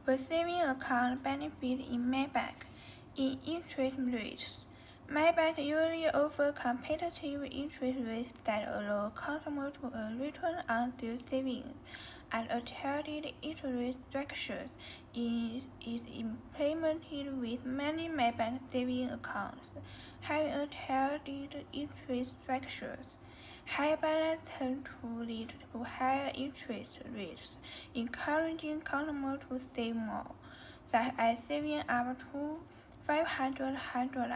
The savings account benefits in Maybank in interest rates. Maybank usually offers competitive interest rates that allow customers to earn return on their savings, and a targeted interest structure is implemented with many Maybank savings accounts. Having a targeted interest structure, high balance tend to lead to higher interest rates, encouraging customers to save more, such as saving up to 500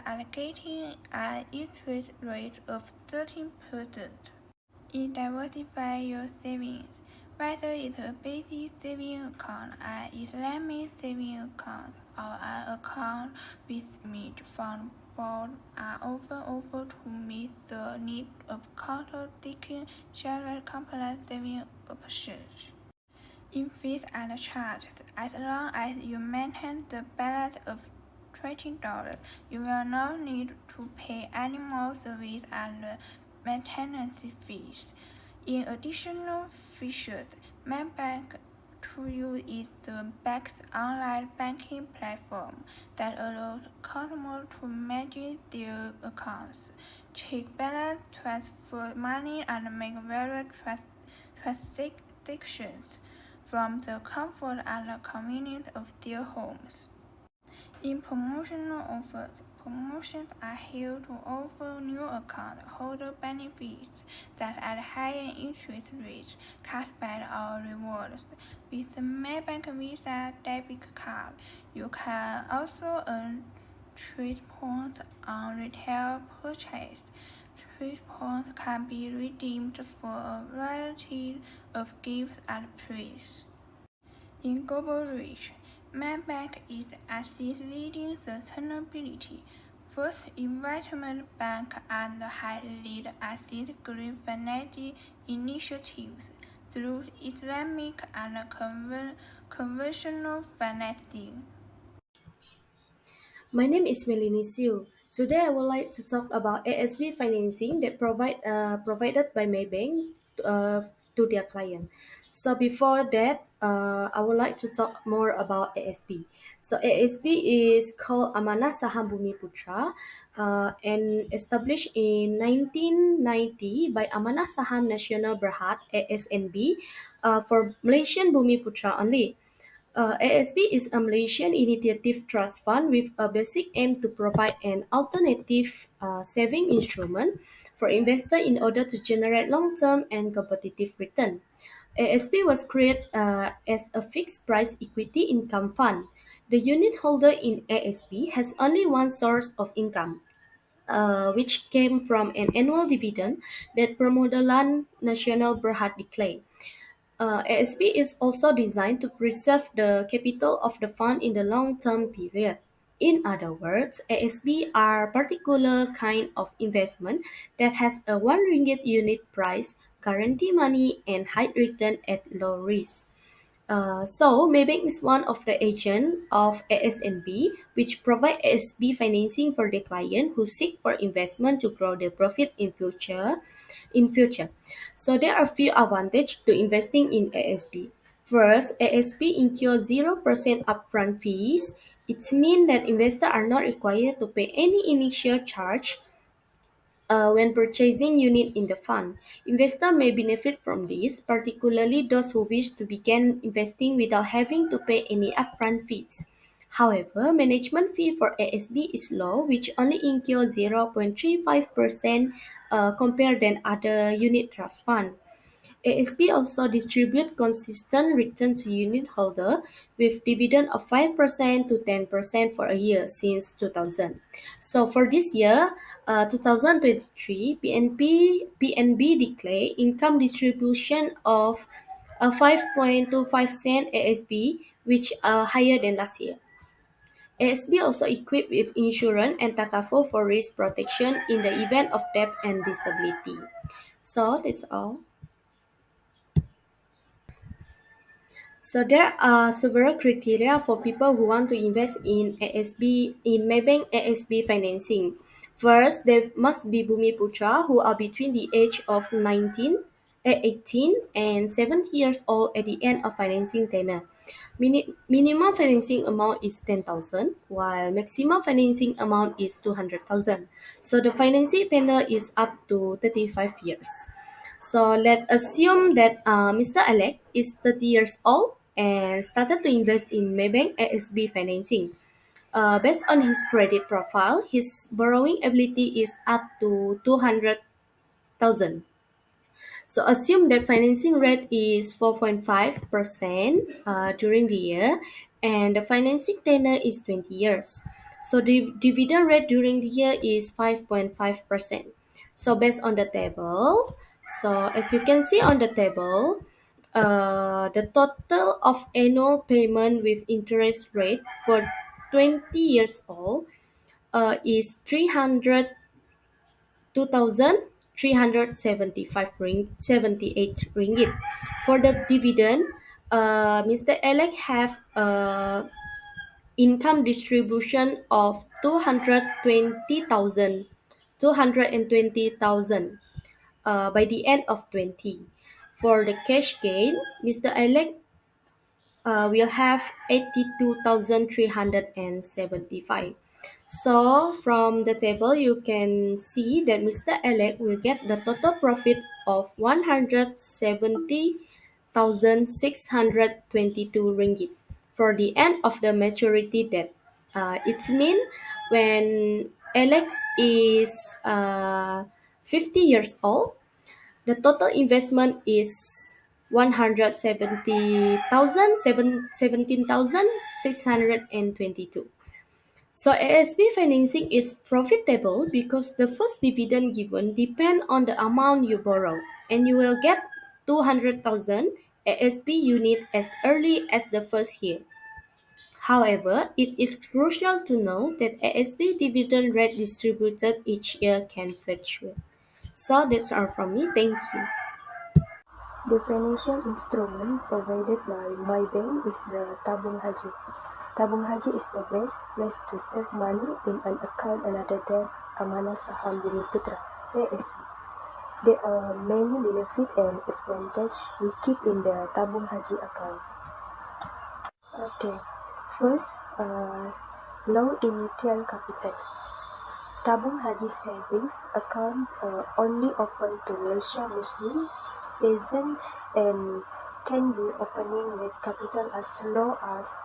and getting an interest rate of 13%. It diversifies your savings, whether it's a basic savings account, an Islamic savings account, or an account with mutual fund. Both are often offered to meet the needs of cost-seeking shared complex savings options. In fees and charges, as long as you maintain the balance of $20, you will not need to pay any more service and maintenance fees. In additional features, Maybank to You is the bank's online banking platform that allows customers to manage their accounts, check balance, transfer money, and make various transactions from the comfort and convenience of their homes. In promotional offers, promotions are held to offer new account holder benefits such as higher interest rates, cashback, or rewards. With the Maybank Visa debit card, you can also earn trade points on retail purchase. Trade points can be redeemed for a variety of gifts and praise. In global reach, Maybank is Asia's leading sustainability first investment bank and has led Asia's green finance initiatives through Islamic and conventional financing. My name is MELINIE SIEW. Today I would like to talk about ASB financing that provided by Maybank uh, to their client. So before that, I would like to talk more about ASB. So ASB is called Amanah Saham Bumi Putra and established in 1990 by Amanah Saham Nasional Berhad (ASNB) for Malaysian Bumi Putra only. ASB is a Malaysian initiative trust fund with a basic aim to provide an alternative saving instrument for investors in order to generate long-term and competitive return. ASB was created as a fixed price equity income fund. The unit holder in ASB has only one source of income, which came from an annual dividend that Permodalan Nasional Berhad declared. ASB is also designed to preserve the capital of the fund in the long-term period. In other words, ASB are particular kind of investment that has a 1 ringgit unit price, guarantee money, and high return at low risk. So Maybank is one of the agents of ASNB, which provide ASB financing for the client who seek for investment to grow their profit in future. So there are few advantages to investing in ASB. First, ASB incurs 0% upfront fees. It means that investors are not required to pay any initial charge when purchasing unit in the fund. Investor may benefit from this, particularly those who wish to begin investing without having to pay any upfront fees. However, management fee for ASB is low, which only incur 0.35% compared than other unit trust fund. ASB also distribute consistent return to unit holder with dividend of 5% to 10% for a year since 2000. So for this year, 2023, PNB declare income distribution of 5.25 cent ASB, which are higher than last year. ASB also equipped with insurance and takaful for risk protection in the event of death and disability. So that's all. So there are several criteria for people who want to invest in ASB in Maybank ASB financing. First, they must be Bumi Putra who are between the age of 18 and 70 years old at the end of financing tenure. Minimum financing amount is 10,000, while maximum financing amount is 200,000. So the financing tenure is up to 35 years. So let's assume that Mr. Alex is 30 years old and started to invest in Maybank ASB financing. Based on his credit profile, his borrowing ability is up to 200,000. So assume that financing rate is 4.5% during the year and the financing tenure is 20 years. So the dividend rate during the year is 5.5%. So based on the table, so as you can see on the table, the total of annual payment with interest rate for 20 years old is 2,375 ringgit. For the dividend, Mr. Alex have income distribution of 220,000 by the end of 20. For the cash gain, Mr. Alex will have 82,375. So from the table, you can see that Mr. Alex will get the total profit of 170,622 ringgit for the end of the maturity date. It means when Alex is 50 years old, the total investment is 17,622. So ASB financing is profitable because the first dividend given depend on the amount you borrow, and you will get 200,000 ASB unit as early as the first year. However, it is crucial to note that ASB dividend rate distributed each year can fluctuate. So that's all from me. Thank you. The financial instrument provided by Maybank is the Tabung Haji. Tabung Haji is the best place to save money in an account other than Amanah Saham Bumi Putra (ASB). There are many benefits and advantages we keep in the Tabung Haji account. Okay, first, low initial capital. Tabung Haji savings account only open to Malaysia Muslim citizens and can be opening with capital as low as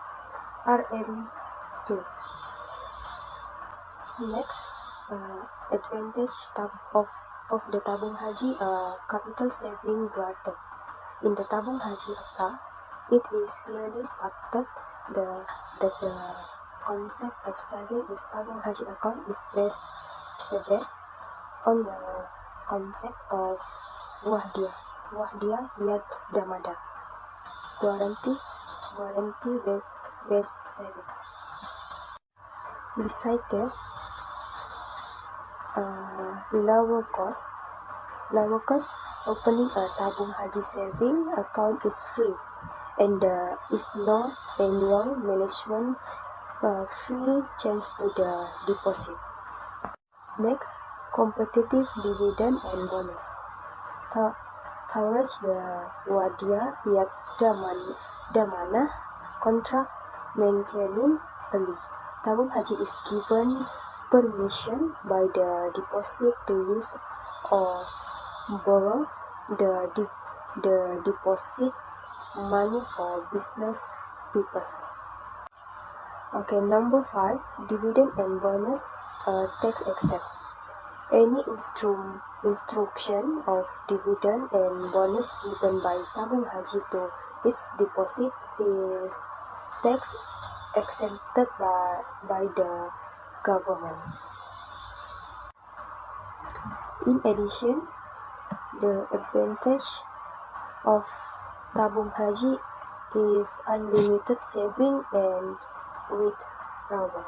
RM2. Next, advantage of the Tabung Haji capital saving granted. In the Tabung Haji ATIKAH, it is clearly stated that the concept of saving is Tabung Haji account is the best on the concept of Wahdiah Yad Damada, guarantee-based savings. Besides that, lower cost opening a Tabung Haji saving account is free, and there is no annual management fee change to the deposit. Next, competitive dividend and bonus. Towards the Wahdiah Yad Damana contract maintaining early, Tabung Haji is given permission by the deposit to use or borrow the deposit money for business purposes. Okay, number 5, dividend and bonus tax exempt. Any instruction of dividend and bonus given by Tabung Haji to its deposit is tax exempted by the government. In addition, the advantage of Tabung Haji is unlimited saving and withdrawal.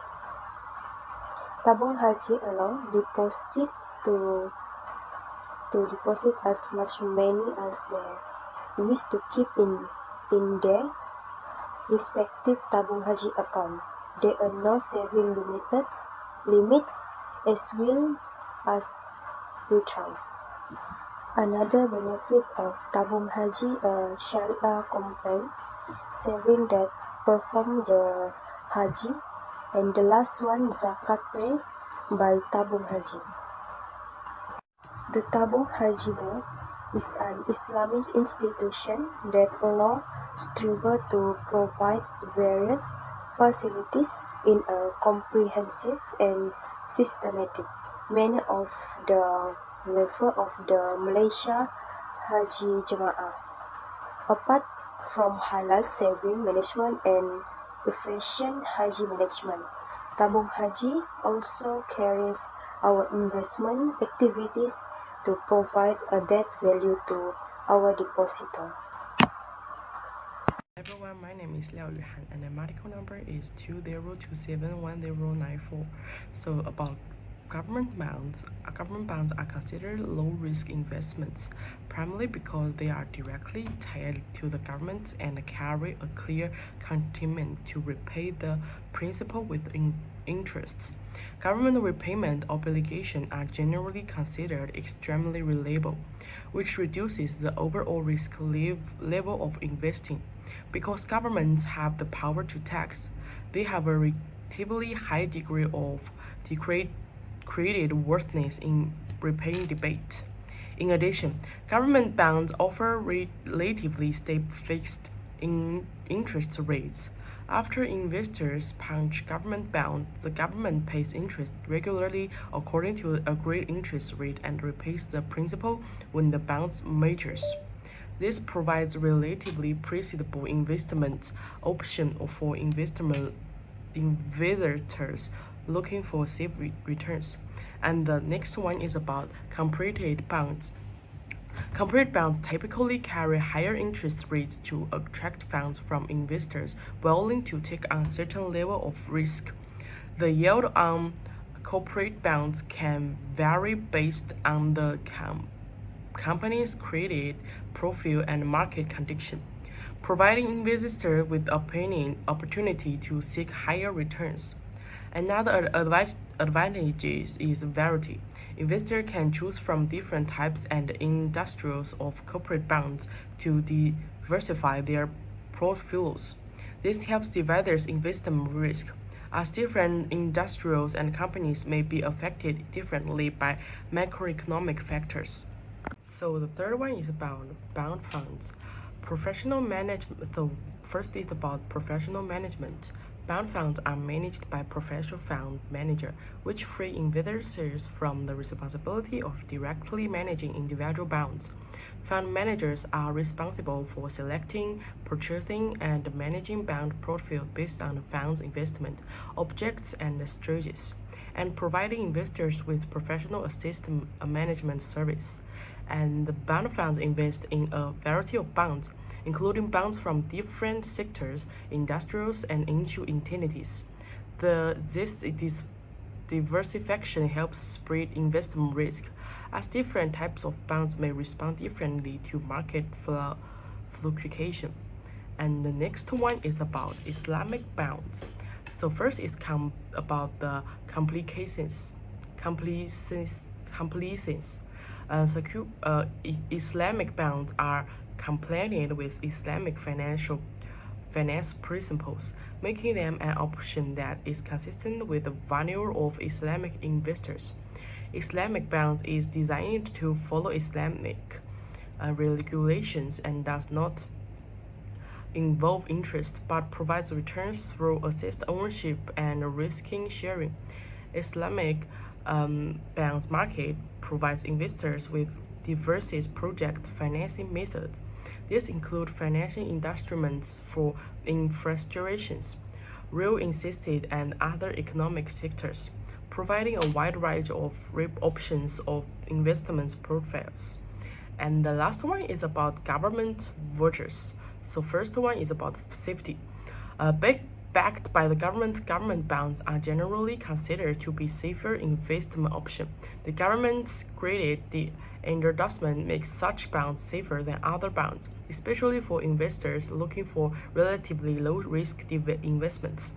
Tabung Haji allow deposit to deposit as much money as they wish to keep in their respective Tabung Haji account. There are no saving limits as well as withdrawals. Another benefit of tabung haji a Sharia compliant saving that perform the haji, and the last one zakat pay by tabung haji. The Tabung Haji Board is an Islamic institution that allows strivers to provide various facilities in a comprehensive and systematic manner of the welfare of the Malaysia Haji Jemaah. Apart from halal saving management and efficient Haji management, Tabung Haji also carries our investment activities to provide added value to our depositor. Everyone, my name is LIAO YUHAN and the medical number is 20271094. So about government bonds are considered low-risk investments, primarily because they are directly tied to the government and carry a clear commitment to repay the principal with interest. Government repayment obligations are generally considered extremely reliable, which reduces the overall risk level of investing. Because governments have the power to tax, they have a relatively high degree of created worthiness in repaying debate. In addition, government bonds offer relatively stable fixed interest rates. After investors punch government bonds, the government pays interest regularly according to the agreed interest rate and repays the principal when the bonds matures. This provides relatively predictable investment option for investors looking for safe returns. And the next one is about comparative bonds. Comparative bonds typically carry higher interest rates to attract funds from investors willing to take a certain level of risk. The yield on corporate bonds can vary based on the company's credit profile and market condition, providing investors with opportunity to seek higher returns. Another advantage is variety. Investors can choose from different types and industries of corporate bonds to diversify their portfolios. This helps divide investment risk, as different industries and companies may be affected differently by macroeconomic factors. So the third one is about bond funds. Professional management. So first is about professional management. Bond funds are managed by professional fund manager, which free investors from the responsibility of directly managing individual bonds. Fund managers are responsible for selecting, purchasing, and managing bond portfolio based on the fund's investment objects and strategies, and providing investors with professional assistant management service. And the bond funds invest in a variety of bonds, including bonds from different sectors, industries, and entities. This diversification helps spread investment risk, as different types of bonds may respond differently to market fluctuation. And the next one is about Islamic bonds. So first is about the complications. Islamic bonds are compliant with Islamic finance principles, making them an option that is consistent with the value of Islamic investors. Islamic bonds is designed to follow Islamic regulations and does not involve interest but provides returns through assessed ownership and risk sharing. Islamic bonds market provides investors with diverse project financing methods. These include financing instruments for infrastructures, real estate, and other economic sectors, providing a wide range of options of investment profiles. And the last one is about government vouchers. So first one is about safety. Backed by the government bonds are generally considered to be safer investment option. The government's credit endorsement makes such bonds safer than other bonds, especially for investors looking for relatively low-risk investments.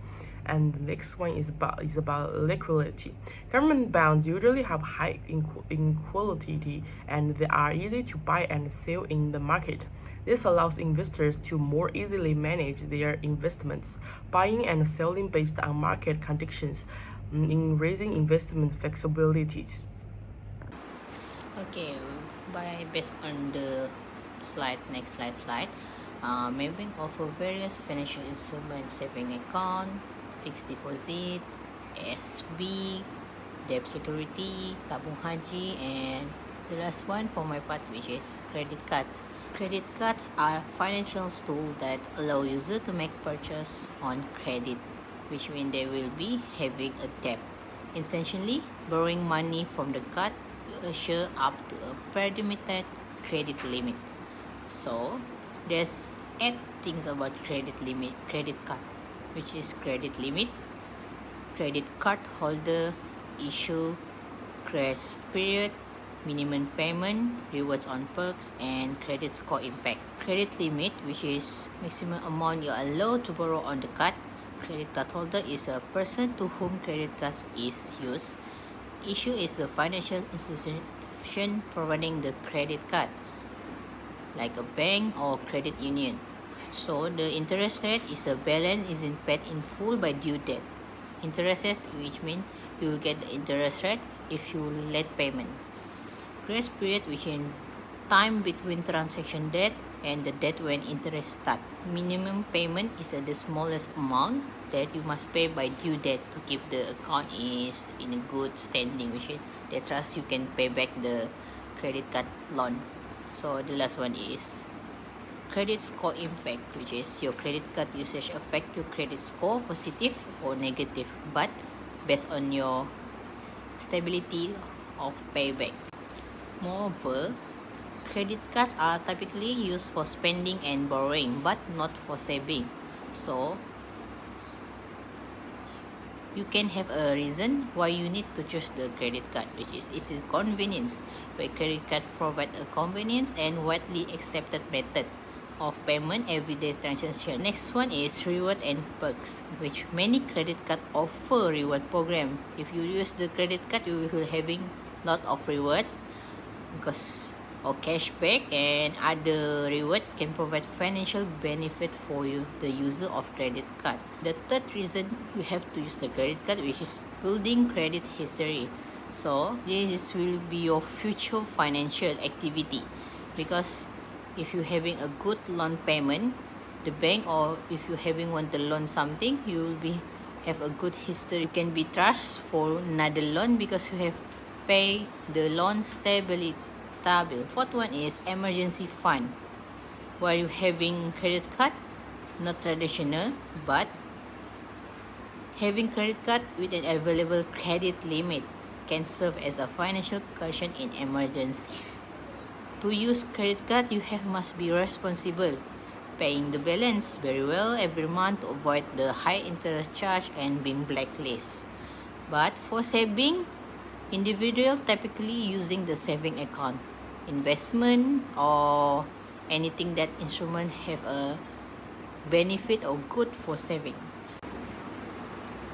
And the next one is about liquidity. Government bonds usually have high liquidity and they are easy to buy and sell in the market. This allows investors to more easily manage their investments, buying and selling based on market conditions, increasing investment flexibilities. Okay, based on the next slide, Maybank offer various financial instruments: saving account, fixed deposit, ASB, debt security, tabung haji, and the last one for my part, which is credit cards. Credit cards are financial tools that allow user to make purchase on credit, which means they will be having a debt. Essentially, borrowing money from the card will assure up to a permitted credit limit. So, there's 8 things about credit card, which is credit limit, credit card holder issue, grace period, minimum payment, rewards on perks, and credit score impact. Credit limit, which is maximum amount you are allowed to borrow on the card. Credit card holder is a person to whom credit card is used. Issue is the financial institution providing the credit card, like a bank or credit union. So the interest rate is a balance isn't paid in full by due date. Interest rate, which means you will get the interest rate if you late payment. Grace period, which is time between transaction date and the date when interest start. Minimum payment is the smallest amount that you must pay by due date to keep the account is in a good standing, which is they trust you can pay back the credit card loan. So the last one is credit score impact, which is your credit card usage affect your credit score positive or negative, but based on your stability of payback. Moreover, credit cards are typically used for spending and borrowing, but not for saving. So, you can have a reason why you need to choose the credit card, which is it's a convenience, where credit card provide a convenience and widely accepted method of payment everyday transaction. Next one is reward and perks, which many credit card offer reward program. If you use the credit card, you will having lot of rewards because or cashback and other reward can provide financial benefit for you, the user of credit card. The third reason you have to use the credit card, which is building credit history. So this will be your future financial activity, because if you having a good loan payment, the bank, or if you having want to loan something, you will be have a good history. You can be trust for another loan because you have pay the loan stable. Fourth one is emergency fund. While you having credit card, not traditional, but having credit card with an available credit limit can serve as a financial cushion in emergency. To use credit card, you must be responsible, paying the balance very well every month to avoid the high interest charge and being blacklisted. But for saving, individual typically using the saving account, investment, or anything that instrument have a benefit or good for saving.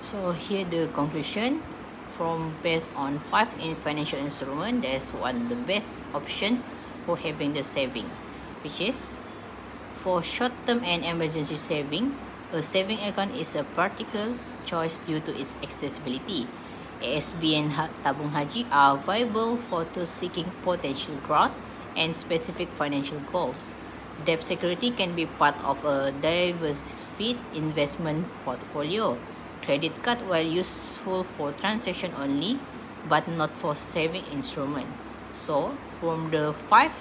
So here the conclusion from based on 5 financial instrument, there's one the best option for having the saving, which is for short-term and emergency saving. A saving account is a practical choice due to its accessibility. ASB and tabung haji are viable for those seeking potential growth and specific financial goals. Debt security can be part of a diversified investment portfolio. Credit card, while useful for transaction only, but not for saving instrument. So, from the 5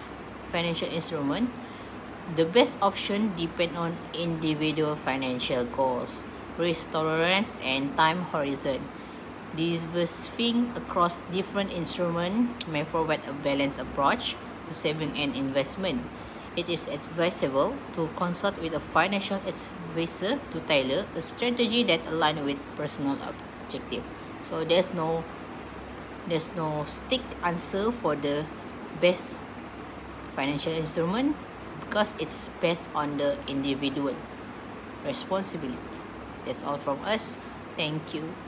financial instrument, the best option depend on individual financial goals, risk tolerance, and time horizon. Diversifying across different instruments may provide a balanced approach to saving and investment. It is advisable to consult with a financial advisor to tailor a strategy that aligns with personal objective. So there's no stick answer for the best financial instrument, because it's based on the individual responsibility. That's all from us. Thank you.